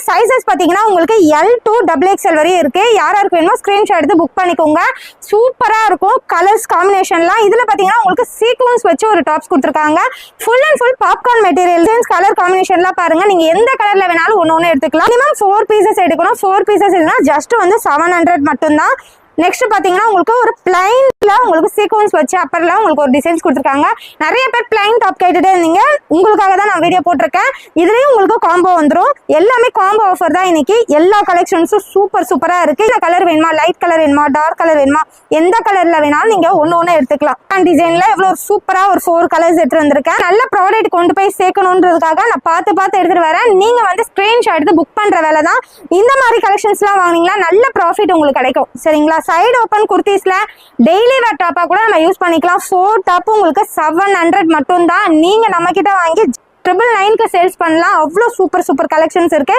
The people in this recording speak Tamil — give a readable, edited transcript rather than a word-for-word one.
சைஸஸ் பாத்தீங்கன்னா உங்களுக்கு L to XXL வரையும் இருக்கு. யாராருக்கு வேணுமோ ஸ்கிரீன்ஷாட் எடுத்து புக் பண்ணிக்கோங்க. சூப்பரா இருக்கும் கலர்ஸ் காம்பினேஷன்லாம். இதுல பாத்தீங்கன்னா உங்களுக்கு சீக்வன்ஸ் வச்சு ஒரு டாப்ஸ் கொடுத்துருக்காங்க. Full and full popcorn material. Colour காம்பினேஷன்லாம் பாருங்க, நீங்க எந்த கலர்ல வேணாலும் ஒன்னு எடுத்துக்கலாம். மினிமம் 4 பீசஸ் எடுக்கணும். 4 பீசஸ் இல்லைன்னா ஜஸ்ட் வந்து 700 மட்டும்தான். நெக்ஸ்ட் பாத்தீங்கன்னா உங்களுக்கு ஒரு பிளைன்ல உங்களுக்கு சீக்வன்ஸ் வச்சு அப்பர்ல உங்களுக்கு ஒரு டிசைன்ஸ் கொடுத்துருக்காங்க. நிறைய பேர் பிளைன் டாப் கேட்டுட்டே இருந்தீங்க, உங்களுக்காக தான் நான் வீடியோ போட்டிருக்கேன். இதுலயும் உங்களுக்கு காம்போ வந்துடும். எல்லாமே காம்போ ஆஃபர் தான் இன்னைக்கு. எல்லா கலெக்ஷன்ஸும் சூப்பரா இருக்கு. இந்த கலர் வேணுமா, லைட் கலர் வேணுமா, டார்க் கலர் வேணுமா, எந்த கலர்ல வேணாலும் நீங்க ஒன்னு எடுத்துக்கலாம். டிசைன்ல எவ்வளவு சூப்பரா ஒரு 4 கலர்ஸ் எடுத்து வந்திருக்கேன். நல்ல ப்ராடக்ட் கொண்டு போய் சேர்க்கணுன்றதுக்காக நான் பார்த்து எடுத்துட்டு வரேன். நீங்க வந்து ஸ்கிரீன்ஷாட் எடுத்து புக் பண்ற வேலை தான். இந்த மாதிரி கலெக்ஷன்ஸ் எல்லாம் வாங்கினீங்கன்னா நல்ல ப்ராஃபிட் உங்களுக்கு கிடைக்கும். சரிங்களா? சைடு ஓப்பன் குர்த்திஸ்ல டெய்லி வேர் டாப்பா கூட நம்ம யூஸ் பண்ணிக்கலாம். 4 டாப் உங்களுக்கு 700 மட்டும் தான். நீங்க நம்ம கிட்ட வாங்கி 999 சேல்ஸ் பண்ணலாம். அவ்வளோ சூப்பர் கலெக்ஷன்ஸ் இருக்கு.